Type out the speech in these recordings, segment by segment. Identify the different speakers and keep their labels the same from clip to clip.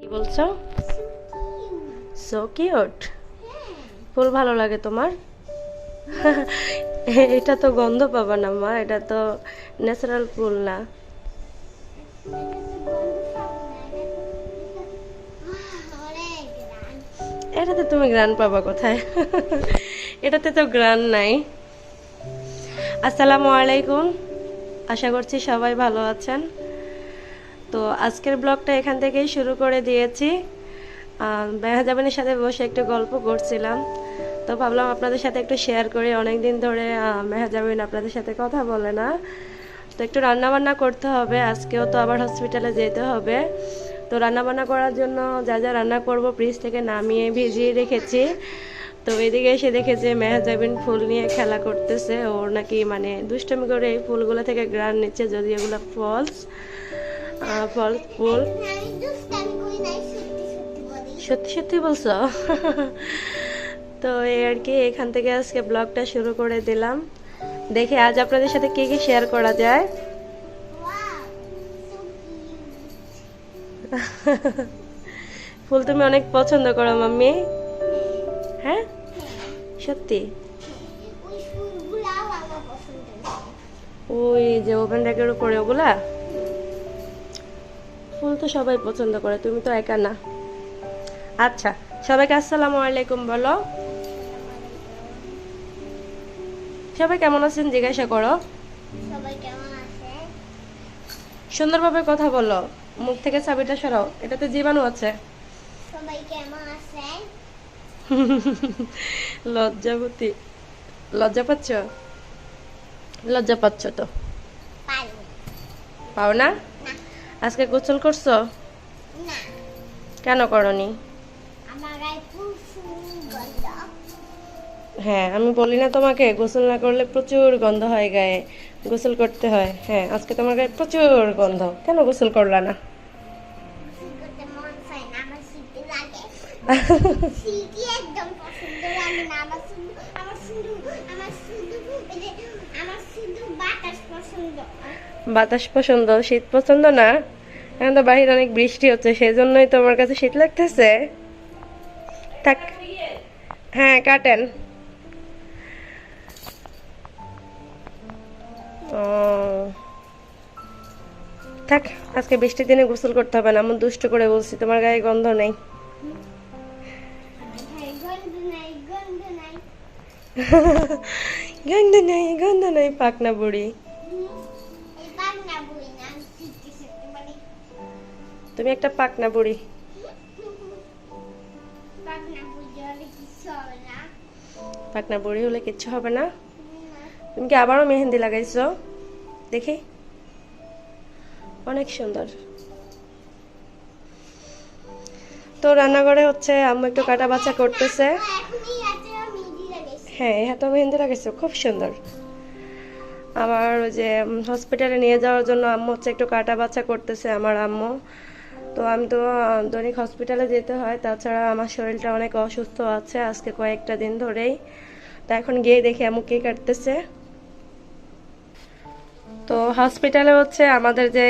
Speaker 1: কি বলছো? So cute. ফুল ভালো লাগে তোমার? এটা তো গন্ধ পাবা না মা, এটা তো ন্যাচারাল ফুল না। এটাতে তুমি গ্রান পাবা কোথায়? এটাতে তো গ্রান নাই। আসসালামু আলাইকুম, আশা করছি সবাই ভালো আছেন। তো আজকের ব্লগটা এখান থেকেই শুরু করে দিয়েছি। মেহজাবিনের সাথে বসে একটু গল্প করছিলাম, তো ভাবলাম আপনাদের সাথে একটু শেয়ার করি। অনেকদিন ধরে মেহজাবিন আপনাদের সাথে কথা বলে না, তো একটু রান্নাবান্না করতে হবে। আজকেও তো আবার হসপিটালে যেতে হবে, তো রান্নাবান্না করার জন্য যা যা রান্না করব ফ্রিজ থেকে নামিয়ে ভিজিয়ে রেখেছি। তো এদিকে এসে দেখেছে মেহজাবিন ফুল নিয়ে খেলা করতেছে। ওর নাকি মানে দুষ্টমি করে এই ফুলগুলো থেকে গ্রান নিচ্ছে, যদি এগুলো ফলস ফুল। সত্যি সত্যি বলছো? তো এই আর কি, এখান থেকে আজকে ব্লগটা শুরু করে দিলাম। দেখি আজ আপনাদের সাথে কি কি শেয়ার করা যায়। ফুল তুমি অনেক পছন্দ করো মাম্মি? হ্যাঁ সত্যি? ওই যে ওভেন র্যাকের উপরে ওগুলা ফুল তো সবাই পছন্দ করে, তুমি তো একা না। আচ্ছা, সবাইকে আসসালামু আলাইকুম বলো। সবাই কেমন আছেন জিজ্ঞাসা করো। সুন্দরভাবে কথা বলো, মুখ থেকে চাবিটা সরাও, এটাতে জীবাণু আছে। লজ্জাবতী, লজ্জা পাচ্ছ? লজ্জা পাচ্ছ তো? পাও না? আজকে গোসল করছো? কেন করনি? হ্যাঁ, আমি বলি না তোমাকে গোসল না করলে প্রচুর গন্ধ হয় গায়ে, গোসল করতে হয়। হ্যাঁ, আজকে তোমার গায়ে প্রচুর গন্ধ, কেন গোসল করলা না? বাতাস পছন্দ, শীত পছন্দ না? এখন তো বাহিরে অনেক বৃষ্টি হচ্ছে, সেই জন্যই তোমার কাছে শীত লাগতেছে। থাক, হ্যাঁ কাটেন। ও থাক, আজকে বৃষ্টির দিনে গোসল করতে হবে না। আমি দুষ্ট করে বলছি, তোমার গায়ে গন্ধ নেই। গন্ধ নেই, গন্ধ নেই, পাকনা বুড়ি। তুমি একটা পাকনা বুড়ি। পাকনা বুড়ি হলে কিচ্ছু হবে না। তুমি কি আবারও মেহেন্দি লাগাইছো? দেখি, অনেক সুন্দর। তো রান্নাঘরে হচ্ছে আম্মু একটু কাটা বাছা করতেছে। হ্যাঁ, হাতে মেহেন্দি লাগাইছো, খুব সুন্দর। আবার ওই যে হসপিটালে নিয়ে যাওয়ার জন্য আম্মু হচ্ছে একটু কাটা বাছা করতেছে আমার আম্মু। তো আমি তো দৈনিক হসপিটালে যেতে হয়, তাছাড়া আমার শরীরটা অনেক অসুস্থ আছে আজকে কয়েকটা দিন ধরেই। তো এখন গিয়ে দেখি আম্মু কে কাটতেছে। তো হসপিটালে হচ্ছে আমাদের যে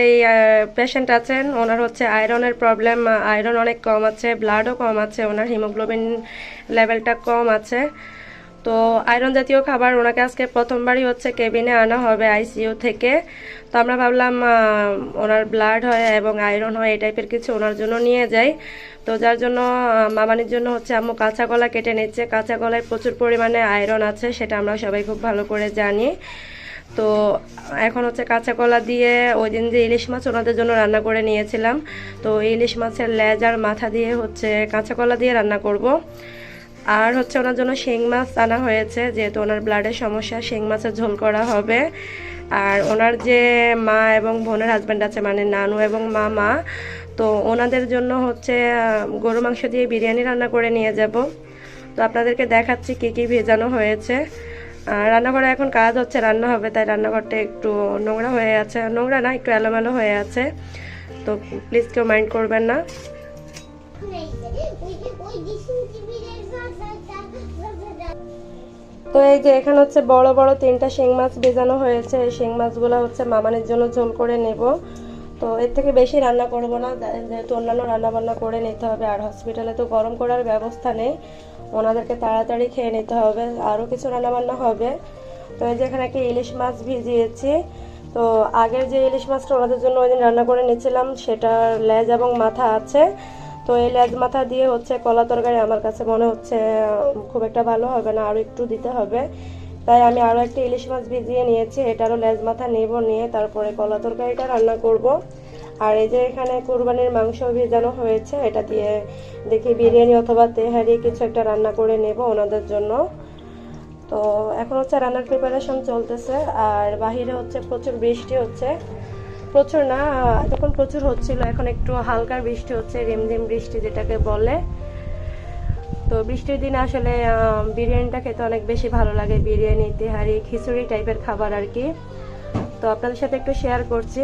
Speaker 1: পেশেন্ট আছেন, ওনার হচ্ছে আয়রনের প্রবলেম, আয়রন অনেক কম আছে, ব্লাডও কম আছে, ওনার হিমোগ্লোবিন লেভেলটা কম আছে। তো আয়রন জাতীয় খাবার ওনাকে আজকে প্রথমবারই হচ্ছে কেবিনে আনা হবে আইসিইউ থেকে। তো আমরা ভাবলাম ওনার ব্লাড হয় এবং আয়রন হয় এই টাইপের কিছু ওনার জন্য নিয়ে যাই। তো যার জন্য মামানির জন্য হচ্ছে আম্মু কাঁচা কলা কেটে নিচ্ছে। কাঁচা কলায় প্রচুর পরিমাণে আয়রন আছে, সেটা আমরা সবাই খুব ভালো করে জানি। তো এখন হচ্ছে কাঁচা কলা দিয়ে ওই দিন যে ইলিশ মাছ ওনাদের জন্য রান্না করে নিয়েছিলাম, তো ইলিশ মাছের লেজ আর মাথা দিয়ে হচ্ছে কাঁচা কলা দিয়ে রান্না করব। আর হচ্ছে ওনার জন্য শিং মাছ আনা হয়েছে, যেহেতু ওনার ব্লাডের সমস্যা, শিং মাছের ঝোল করা হবে। আর ওনার যে মা এবং বোনের হাজব্যান্ড আছে, মানে নানু এবং মামা, তো ওনাদের জন্য হচ্ছে গরু মাংস দিয়ে বিরিয়ানি রান্না করে নিয়ে যাব। তো আপনাদেরকে দেখাচ্ছি কী কী ভেজানো হয়েছে। রান্নাঘরে এখন কাজ হচ্ছে, রান্না হবে, তাই রান্নাঘরটা একটু নোংরা হয়ে আছে, নোংরা না একটু এলোমেলো হয়ে আছে, তো প্লিজ কেউ মাইন্ড করবেন না। তো এই যে এখানে হচ্ছে বড় বড় 3টা শিং মাছ ভেজানো হয়েছে। এই শিং মাছগুলো হচ্ছে মামানের জন্য ঝোল করে নেব। তো এর থেকে বেশি রান্না করব না, যেহেতু অন্যান্য রান্নাবান্না করে নিতে হবে, আর হসপিটালে তো গরম করার ব্যবস্থা নেই, ওনাদেরকে তাড়াতাড়ি খেয়ে নিতে হবে, আরও কিছু রান্নাবান্না হবে। তো এই যে এখানে একটা ইলিশ মাছ ভিজিয়েছি। তো আগের যে ইলিশ মাছটা ওনাদের জন্য ওই দিন রান্না করে নিয়েছিলাম সেটার লেজ এবং মাথা আছে। তো এই লেজ মাথা দিয়ে হচ্ছে কলা তরকারি আমার কাছে মনে হচ্ছে খুব একটা ভালো হবে না, আরও একটু দিতে হবে। তাই আমি আরও একটা ইলিশ মাছ ভিজিয়ে নিয়েছি, এটারও লেজ মাথা নেব, নিয়ে তারপরে কলা তরকারিটা রান্না করব। আর এই যে এখানে কুরবানির মাংস ভেজানো হয়েছে, এটা দিয়ে দেখি বিরিয়ানি অথবা তেহারি কিছু একটা রান্না করে নেব ওনাদের জন্য। তো এখন হচ্ছে রান্নার প্রিপারেশন চলতেছে, আর বাহিরে হচ্ছে প্রচুর বৃষ্টি হচ্ছে, প্রচুর না তখন প্রচুর হচ্ছিল, এখন একটু হালকা বৃষ্টি হচ্ছে, রিমঝিম বৃষ্টি যেটাকে বলে। তো বৃষ্টির দিনে আসলে বিরিয়ানিটা খেতে অনেক বেশি ভালো লাগে, বিরিয়ানি তেহারি খিচুড়ি টাইপের খাবার আর কি। তো আপনাদের সাথে একটু শেয়ার করছি।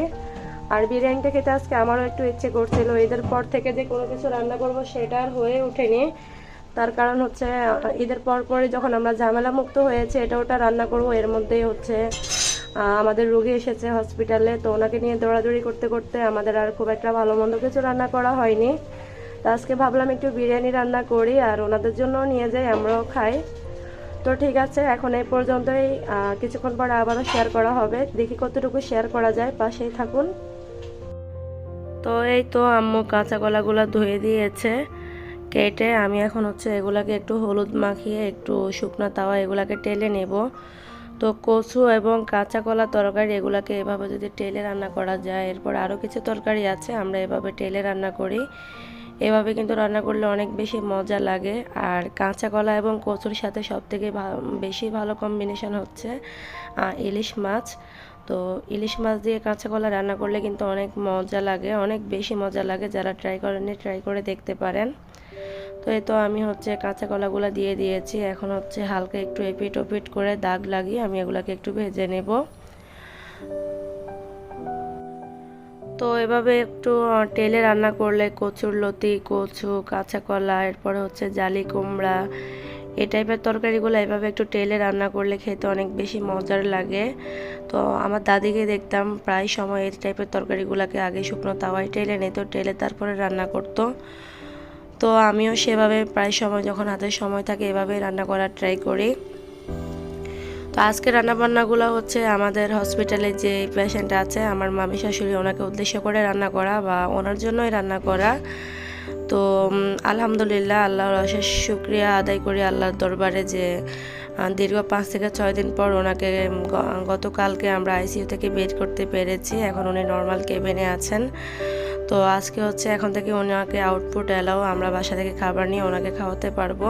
Speaker 1: আর বিরিয়ানিটা খেতে আজকে আমারও একটু ইচ্ছে করছিল, ঈদের পর থেকে যে কোনো কিছু রান্না করব সেটা আর হয়ে ওঠেনি। তার কারণ হচ্ছে ঈদের পরপরই যখন আমরা ঝামেলা মুক্ত হয়েছে এটা ওটা রান্না করব, এর মধ্যেই হচ্ছে আমাদের রোগী এসেছে হসপিটালে, তো ওনাকে নিয়ে দৌড়াদৌড়ি করতে করতে আমাদের আর খুব একটা ভালো মন্দ কিছু রান্না করা হয়নি। তো আজকে ভাবলাম একটু বিরিয়ানি রান্না করি আর ওনাদের জন্য নিয়ে যাই, আমরাও খাই। তো ঠিক আছে, এখন এই পর্যন্তই, কিছুক্ষণ পরে আবারও শেয়ার করা হবে, দেখি কতটুকু শেয়ার করা যায়, পাশেই থাকুন। তো এই তো আম্মু কাঁচা কলাগুলো ধুয়ে দিয়েছে কেটে, আমি এখন হচ্ছে এগুলাকে একটু হলুদ মাখিয়ে একটু শুকনো তাওয়া এগুলাকে টেলে নেব। তো কচু এবং কাঁচা কলা তরকারি এগুলাকে এভাবে যদি টেলে রান্না করা যায়, এরপর আরও কিছু তরকারি আছে আমরা এভাবে টেলে রান্না করি, এভাবে কিন্তু রান্না করলে অনেক বেশি মজা লাগে। আর কাঁচা কলা এবং কচুর সাথে সবথেকে বেশি ভালো কম্বিনেশন হচ্ছে ইলিশ মাছ। তো ইলিশ মাছ দিয়ে কাঁচা কলা রান্না করলে কিন্তু অনেক মজা লাগে, অনেক বেশি মজা লাগে, যারা ট্রাই করেননি ট্রাই করে দেখতে পারেন। তো এই তো আমি হচ্ছে কাঁচা কলাগুলো দিয়ে দিয়েছি, এখন হচ্ছে হালকা একটু এপিট ওপিট করে দাগ লাগিয়ে আমি এগুলাকে একটু ভেজে নেব। তো এভাবে একটু তেলে রান্না করলে কচুর লতি, কচু, কাঁচা কলা, এরপরে হচ্ছে জালি কুমড়া, এই টাইপের তরকারিগুলো এভাবে একটু তেলে রান্না করলে খেতে অনেক বেশি মজার লাগে। তো আমার দাদিকে দেখতাম প্রায় সময় এই টাইপের তরকারিগুলোকে আগে শুকনো তাওয়ায় টেলে নিত, টেলে তারপরে রান্না করতো। তো আমিও সেভাবে প্রায় সময় যখন হাতে সময় থাকে এভাবেই রান্না করার ট্রাই করি। তো আজকে রান্নাবান্নাগুলো হচ্ছে আমাদের হসপিটালে যে পেশেন্ট আছে আমার মামি শাশুড়ি, ওনাকে উদ্দেশ্য করে রান্না করা বা ওনার জন্যই রান্না করা। তো আলহামদুলিল্লাহ, আল্লাহর অশেষ শুকরিয়া আদায় করি আল্লাহর দরবারে যে দীর্ঘ 5 থেকে 6 দিন পর ওনাকে গতকালকে আমরা আইসিইউ থেকে বের করতে পেরেছি, এখন উনি নর্মাল কেবিনে আছেন। তো আজকে হচ্ছে এখন থেকে ওনাকে আউটপুট এলাও, আমরা বাসা থেকে খাবার নিয়ে ওনাকে খাওয়াতে পারবো।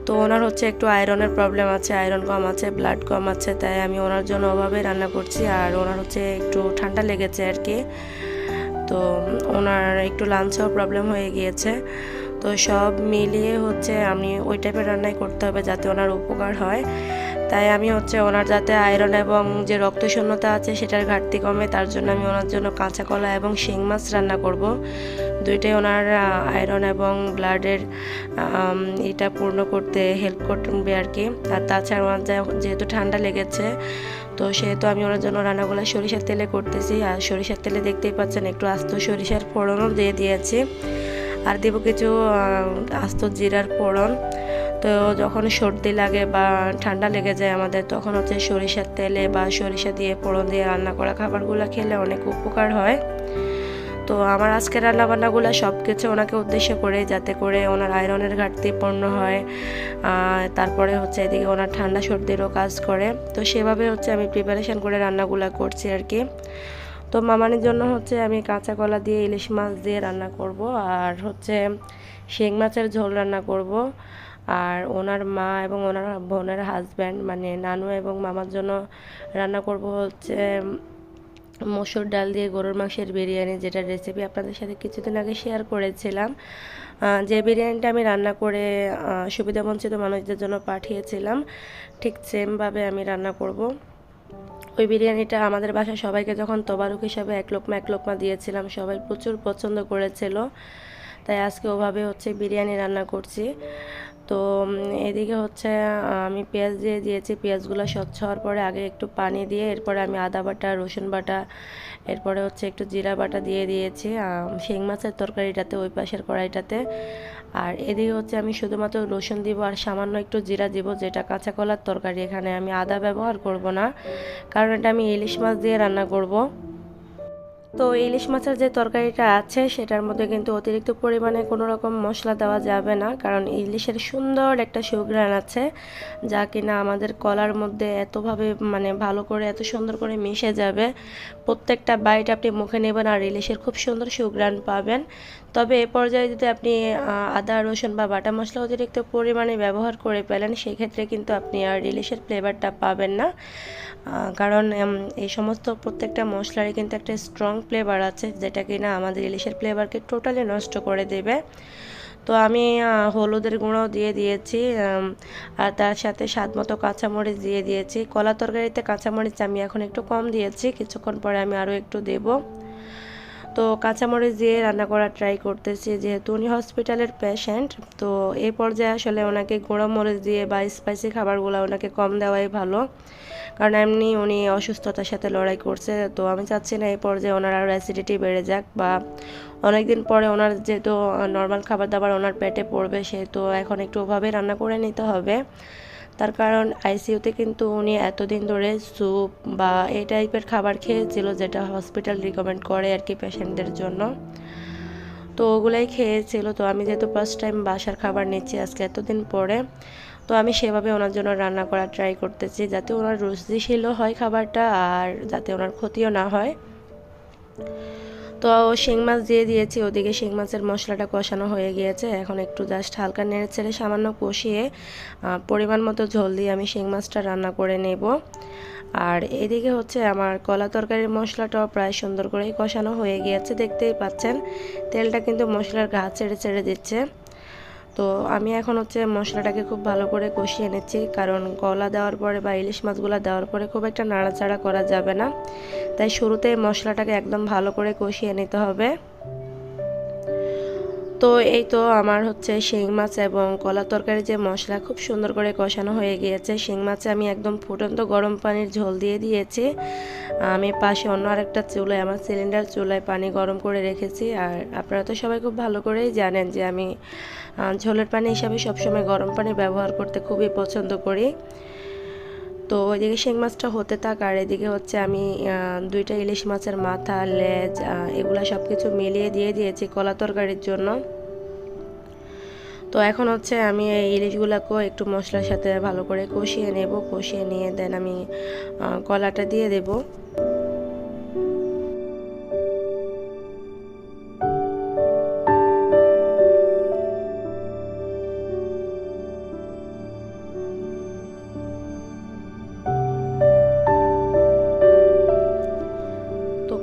Speaker 1: তো ওনার হচ্ছে একটু আয়রনের প্রবলেম আছে, আয়রন কম আছে, ব্লাড কম আছে, তাই আমি ওনার জন্য ওভাবে রান্না করছি। আর ওনার হচ্ছে একটু ঠান্ডা লেগেছে আর কি, তো ওনার একটু লাঞ্চেও প্রবলেম হয়ে গিয়েছে। তো সব মিলিয়ে হচ্ছে আমি ওই টাইপের রান্নাই করতে হবে যাতে ওনার উপকার হয়। তাই আমি হচ্ছে ওনার যাতে আয়রন এবং যে রক্তশূন্যতা আছে সেটার ঘাটতি কমে, তার জন্য আমি ওনার জন্য কাঁচা কলা এবং শিং মাছ রান্না করব। দুইটাই ওনার আয়রন এবং ব্লাডের এটা পূর্ণ করতে হেল্প করবে আর কি। আর তাছাড়া ওনার যেহেতু ঠান্ডা লেগেছে, তো সেহেতু আমি ওনার জন্য রান্নাগুলো সরিষার তেলে করতেছি। আর সরিষার তেলে দেখতেই পাচ্ছেন একটু আস্ত সরিষার ফোড়নও দিয়ে দিয়েছি, আর দেবো কিছু আস্ত জিরার ফোড়ন। তো যখন সর্দি লাগে বা ঠান্ডা লেগে যায় আমাদের, তখন হচ্ছে সরিষার তেলে বা সরিষা দিয়ে ফোড়ন দিয়ে রান্না করা খাবারগুলো খেলে অনেক উপকার হয়। তো আমার আজকে রান্নাবান্নাগুলো সব কিছু ওনাকে উদ্দেশ্য করে, যাতে করে ওনার আয়রনের ঘাটতি পূর্ণ হয়, তারপরে হচ্ছে এদিকে ওনার ঠান্ডা সর্দিরও কাজ করে। তো সেভাবে হচ্ছে আমি প্রিপারেশন করে রান্নাগুলো করছি আর কি। তো মামানির জন্য হচ্ছে আমি কাঁচা কলা দিয়ে ইলিশ মাছ দিয়ে রান্না করব, আর হচ্ছে শিং মাছের ঝোল রান্না করব। আর ওনার মা এবং ওনার বোনের হাজব্যান্ড মানে নানু এবং মামার জন্য রান্না করব হচ্ছে মসুর ডাল দিয়ে গরুর মাংসের বিরিয়ানি, যেটার রেসিপি আপনাদের সাথে কিছুদিন আগে শেয়ার করেছিলাম। যে বিরিয়ানিটা আমি রান্না করে সুবিধাবঞ্চিত মানুষদের জন্য পাঠিয়েছিলাম, ঠিক সেমভাবে আমি রান্না করব। ওই বিরিয়ানিটা আমাদের বাসায় সবাইকে যখন তবারুক হিসাবে এক লোকমা দিয়েছিলাম, সবাই প্রচুর পছন্দ করেছিল, তাই আজকে ওভাবে হচ্ছে বিরিয়ানি রান্না করছি। তো এদিকে হচ্ছে আমি পেঁয়াজ দিয়ে দিয়েছি, পেঁয়াজগুলো স্বচ্ছ হওয়ার পরে আগে একটু পানি দিয়ে এরপরে আমি আদা বাটা, রসুন বাটা, এরপরে হচ্ছে একটু জিরা বাটা দিয়ে দিয়েছি শিং মাছের তরকারিটাতে, ওই পাশের কড়াইটাতে। আর এদিকে হচ্ছে আমি শুধুমাত্র রসুন দিব আর সামান্য একটু জিরা দিব, যেটা কাঁচা কলার তরকারি, এখানে আমি আদা ব্যবহার করব না, কারণ এটা আমি ইলিশ মাছ দিয়ে রান্না করব। তো ইলিশ মাছের যে তরকারিটা আছে সেটার মধ্যে কিন্তু অতিরিক্ত পরিমাণে কোনো রকম মশলা দেওয়া যাবে না, কারণ ইলিশের সুন্দর একটা সুঘ্রাণ আছে যা কিনা আমাদের কলার মধ্যে এতভাবে মানে ভালো করে এত সুন্দর করে মিশে যাবে। প্রত্যেকটা বাইট আপনি মুখে নেবেন আর ইলিশের খুব সুন্দর সুঘ্রাণ পাবেন। তবে এ পর্যায়ে যদি আপনি আদা রসুন বা বাটা মশলা অতিরিক্ত পরিমাণে ব্যবহার করে ফেলেন সেক্ষেত্রে কিন্তু আপনি আর ইলিশের ফ্লেভারটা পাবেন না, কারণ এই সমস্ত প্রত্যেকটা মশলারই কিন্তু একটা স্ট্রং ফ্লেভার আছে যেটা কিনা আমাদের ইলিশের ফ্লেভারকে টোটালি নষ্ট করে দেবে। তো আমি হলুদের গুঁড়ো দিয়ে দিয়েছি আর তার সাথে স্বাদ মতো কাঁচামরিচ দিয়ে দিয়েছি। কলা তরকারিতে কাঁচামরিচ আমি এখন একটু কম দিয়েছি, কিছুক্ষণ পরে আমি আরও একটু দেব। তো কাঁচামরিচ দিয়ে রান্না করার ট্রাই করতেছি, যেহেতু উনি হসপিটালের পেশেন্ট। তো এই পর্যায়ে আসলে ওনাকে গুঁড়ো মরিচ দিয়ে বা স্পাইসি খাবারগুলো ওনাকে কম দেওয়াই ভালো, কারণ এমনি উনি অসুস্থতার সাথে লড়াই করছে। তো আমি চাচ্ছি না এই পর্যায়ে ওনার আরও অ্যাসিডিটি বেড়ে যাক, বা অনেক দিন পরে ওনার যেহেতু নর্মাল খাবার দাবার ওনার পেটে পড়বে, সেহেতু এখন একটু ওভাবে রান্না করে নিতে হবে। তার কারণ আইসিইউতে কিন্তু উনি এতদিন ধরে স্যুপ বা এই টাইপের খাবার খেয়েছিল, যেটা হসপিটাল রিকমেন্ড করে আর কি পেশেন্টদের জন্য। তো ওগুলাই খেয়েছিল। তো আমি যেহেতু ফার্স্ট টাইম বাসার খাবার নিচ্ছি আজকে এতদিন পরে, তো আমি সেভাবে ওনার জন্য রান্না করার ট্রাই করতেছি, যাতে ওনার রুচিশীলও হয় খাবারটা আর যাতে ওনার ক্ষতিও না হয়। তো শিং মাছ দিয়ে দিয়েছি, ওদিকে শিং মাছের মশলাটা কষানো হয়ে গিয়েছে। এখন একটু জাস্ট হালকা নেড়ে চেড়ে সামান্য কষিয়ে পরিমাণ মতো ঝোল দিয়ে আমি শিং মাছটা রান্না করে নেব। আর এদিকে হচ্ছে আমার কলা তরকারির মশলাটাও প্রায় সুন্দর করেই কষানো হয়ে গিয়েছে, দেখতেই পাচ্ছেন তেলটা কিন্তু মশলার গা ছেড়ে ছেড়ে দিচ্ছে। তো আমি এখন হচ্ছে মশলাটাকে খুব ভালো করে কষিয়ে নিচ্ছি, কারণ কলা দেওয়ার পরে বা ইলিশ মাছগুলো দেওয়ার পরে খুব একটা নাড়াচাড়া করা যাবে না, তাই শুরুতেই মশলাটাকে একদম ভালো করে কষিয়ে নিতে হবে। তো এই তো আমার হচ্ছে শিং মাছ এবং কলা তরকারির যে মশলা খুব সুন্দর করে কষানো হয়ে গিয়েছে। শিং মাছে আমি একদম ফুটন্ত গরম পানির ঝোল দিয়ে দিয়েছি। আমি পাশে অন্য আরেকটা চুলায়, আমার সিলিন্ডার চুলায় পানি গরম করে রেখেছি। আর আপনারা তো সবাই খুব ভালো করেই জানেন যে আমি ঝোলের পানি হিসাবে সবসময় গরম পানি ব্যবহার করতে খুবই পছন্দ করি। তো ওইদিকে শিং মাছটা হতে থাক, আর এদিকে হচ্ছে আমি দুইটা ইলিশ মাছের মাথা, লেজ, এগুলা সব কিছু মিলিয়ে দিয়ে দিয়েছি কলা তরকারির জন্য। তো এখন হচ্ছে আমি এই ইলিশগুলোকেও একটু মশলার সাথে ভালো করে কষিয়ে নেব, কষিয়ে নিয়ে দেন আমি কলাটা দিয়ে দেব।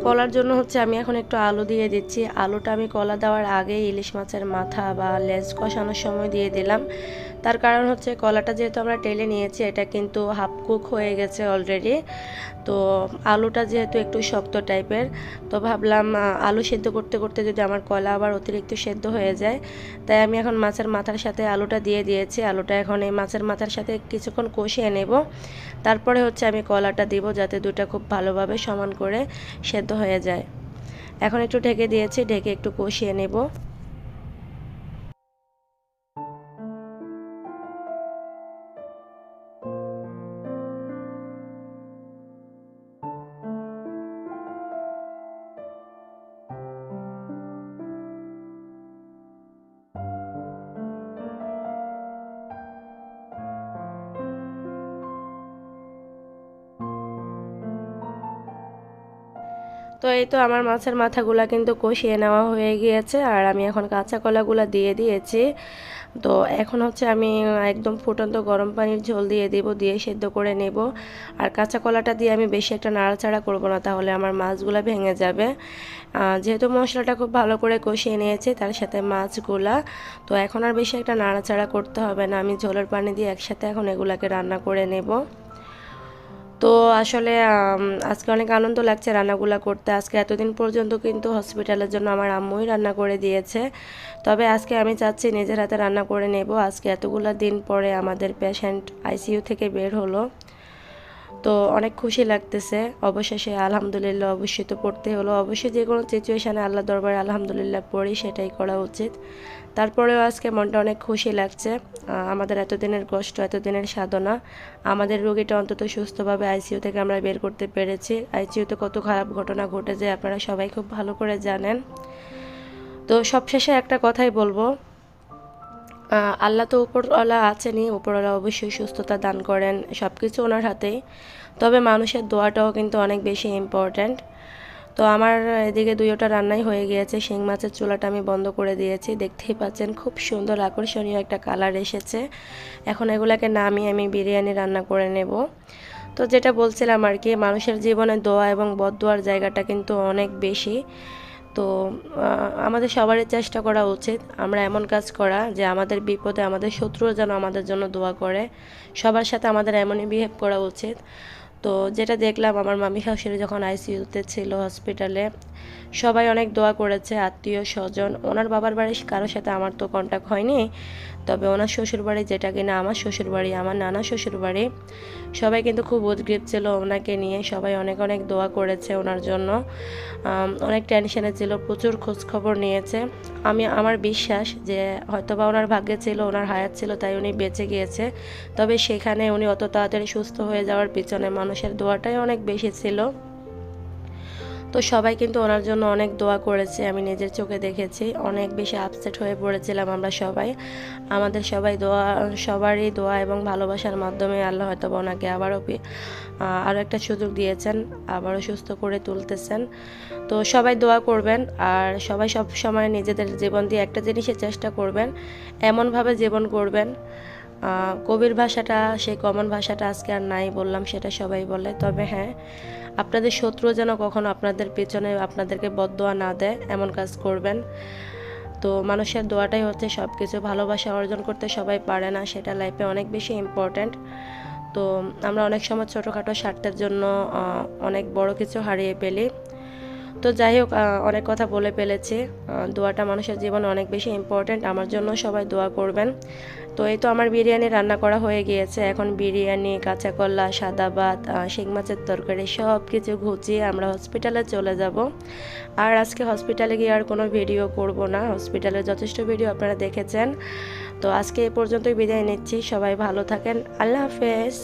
Speaker 1: কলার জন্য হচ্ছে আমি এখন একটু আলু দিয়ে দিচ্ছি। আলুটা আমি কলা দেওয়ার আগে ইলিশ মাছের মাথা বা লেজ কষানোর সময় দিয়ে দিলাম। তার কারণ হচ্ছে কলাটা যেহেতু আমরা টেলে নিয়েছি, এটা কিন্তু হাফ কুক হয়ে গেছে অলরেডি। তো আলুটা যেহেতু একটু শক্ত টাইপের, তো ভাবলাম আলু সেদ্ধ করতে করতে যদি আমার কলা আবার অতিরিক্ত সেদ্ধ হয়ে যায়, তাই আমি এখন মাছের মাথার সাথে আলুটা দিয়ে দিয়েছি। আলুটা এখন এই মাছের মাথার সাথে কিছুক্ষণ কষিয়ে নেব, তারপরে হচ্ছে আমি কলাটা দিব, যাতে দুটো খুব ভালোভাবে সমান করে সেদ্ধ হয়ে যায়। এখন একটু ঢেকে দিয়েছি, ঢেকে একটু কষিয়ে নেব। তো এই তো আমার মাছের মাথাগুলা কিন্তু কষিয়ে নেওয়া হয়ে গিয়েছে, আর আমি এখন কাঁচা কলাগুলা দিয়ে দিয়েছি। তো এখন হচ্ছে আমি একদম ফুটন্ত গরম পানির ঝোল দিয়ে দেব, দিয়ে সেদ্ধ করে নেব। আর কাঁচা কলাটা দিয়ে আমি বেশি একটা নাড়াচাড়া করব না, তাহলে আমার মাছগুলা ভেঙে যাবে। যেহেতু মশলাটা খুব ভালো করে কষিয়ে নিয়েছি তার সাথে মাছগুলা, তো এখন আর বেশি একটা নাড়াচাড়া করতে হবে না। আমি ঝোলের পানি দিয়ে একসাথে এখন এগুলাকে রান্না করে নেব। তো আসলে আজকে অনেক আনন্দ লাগছে রান্নাগুলো করতে। আজকে এতদিন পর্যন্ত কিন্তু হসপিটালের জন্য আমার আম্মুই রান্না করে দিয়েছে, তবে আজকে আমি চাচ্ছি নিজের হাতে রান্না করে নেব। আজকে এতগুলো দিন পরে আমাদের পেশেন্ট আইসিইউ থেকে বের হলো, তো অনেক খুশি লাগতেছে। অবশেষে আলহামদুলিল্লাহ অবশ্যই তো পড়তে হলো, অবশ্যই যে কোনো সিচুয়েশানে আল্লাহ দরবারে আলহামদুলিল্লাহ পড়ি, সেটাই করা উচিত। তারপরেও আজকে মনটা অনেক খুশি লাগছে। আমাদের এতদিনের কষ্ট, এতদিনের সাধনা, আমাদের রোগীটা অন্তত সুস্থভাবে আইসিইউ থেকে আমরা বের করতে পেরেছি। আইসিইউতে কত খারাপ ঘটনা ঘটে যায় আপনারা সবাই খুব ভালো করে জানেন। তো সবশেষে একটা কথাই বলবো, আল্লাহ তো উপরওয়ালা আছেনই, উপরওয়ালা অবশ্যই সুস্থতা দান করেন, সব কিছু ওনার হাতেই। তবে মানুষের দোয়াটাও কিন্তু অনেক বেশি ইম্পর্ট্যান্ট। তো আমার এদিকে দুইটা রান্নাই হয়ে গিয়েছে। শিং মাছের চুলাটা আমি বন্ধ করে দিয়েছি, দেখতেই পাচ্ছেন খুব সুন্দর আকর্ষণীয় একটা কালার এসেছে। এখন এগুলাকে নামিয়ে আমি বিরিয়ানি রান্না করে নেব। তো যেটা বলছিলাম আর কি, মানুষের জীবনে দোয়া এবং বদদোয়ার জায়গাটা কিন্তু অনেক বেশি। তো আমাদের সবারই চেষ্টা করা উচিত আমরা এমন কাজ করা যে আমাদের বিপদে আমাদের শত্রুও যেন আমাদের জন্য দোয়া করে। সবার সাথে আমাদের এমনই বিহেভ করা উচিত। তো যেটা দেখলাম, আমার মামি শাশুড়ি যখন আইসিইউতে ছিল হসপিটালে, সবাই অনেক দোয়া করেছে, আত্মীয় স্বজন। ওনার বাবার বাড়ি কারোর সাথে আমার তো কন্ট্যাক্ট হয়নি, তবে ওনার শ্বশুরবাড়ি, যেটা কিনা আমার শ্বশুরবাড়ি, আমার নানা শ্বশুরবাড়ি, সবাই কিন্তু খুব উদ্গ্রীব ছিল ওনাকে নিয়ে। সবাই অনেক অনেক দোয়া করেছে ওনার জন্য, অনেক টেনশনে ছিল, প্রচুর খোঁজখবর নিয়েছে। আমার বিশ্বাস যে হয়তোবা ওনার ভাগ্যে ছিল, ওনার হায়াত ছিল, তাই উনি বেঁচে গিয়েছে। তবে সেখানে উনি অত তাড়াতাড়ি সুস্থ হয়ে যাওয়ার পিছনে মানুষের দোয়াটাই অনেক বেশি ছিল। তো সবাই কিন্তু ওনার জন্য অনেক দোয়া করেছে, আমি নিজের চোখে দেখেছি। অনেক বেশি আপসেট হয়ে পড়েছিলাম আমরা সবাই। আমাদের সবারই দোয়া এবং ভালোবাসার মাধ্যমে আল্লাহ হয়তো ওনাকে আরও একটা সুযোগ দিয়েছেন, আবারও সুস্থ করে তুলতেছেন। তো সবাই দোয়া করবেন, আর সবাই সব সময় নিজেদের জীবন দিয়ে একটা জিনিসের চেষ্টা করবেন, এমনভাবে জীবন করবেন। কবির ভাষাটা, সেই কমন ভাষাটা আজকে আর নাই, বললাম সেটা সবাই বলে। তবে হ্যাঁ, আপনাদের শত্রু যেন কখনো আপনাদের পেছনে আপনাদেরকে বদদোয়া না দেয়, এমন কাজ করবেন। তো মানুষের দোয়াটাই হচ্ছে সব কিছু। ভালোবাসা অর্জন করতে সবাই পারে না, সেটা লাইফে অনেক বেশি ইম্পর্ট্যান্ট। তো আমরা অনেক সময় ছোটোখাটো স্বার্থের জন্য অনেক বড় কিছু হারিয়ে ফেলি। তো যাই হোক, অনেক কথা বলে ফেলেছি। দোয়াটা মানুষের জীবনে অনেক বেশি ইম্পর্ট্যান্ট, আমার জন্য সবাই দোয়া করবেন। তো এই তো আমার বিরিয়ানি রান্না করা হয়ে গিয়েছে। এখন বিরিয়ানি, কাঁচা কলা, সাদা ভাত, শিং মাছের তরকারি সব কিছু ঘুচিয়ে আমরা হসপিটালে চলে যাব। আর আজকে হসপিটালে গিয়ে আর কোনো ভিডিও করব না, হসপিটালে যথেষ্ট ভিডিও আপনারা দেখেছেন। তো আজকে এ পর্যন্তই বিদায় নিচ্ছি, সবাই ভালো থাকেন, আল্লাহ হাফেজ।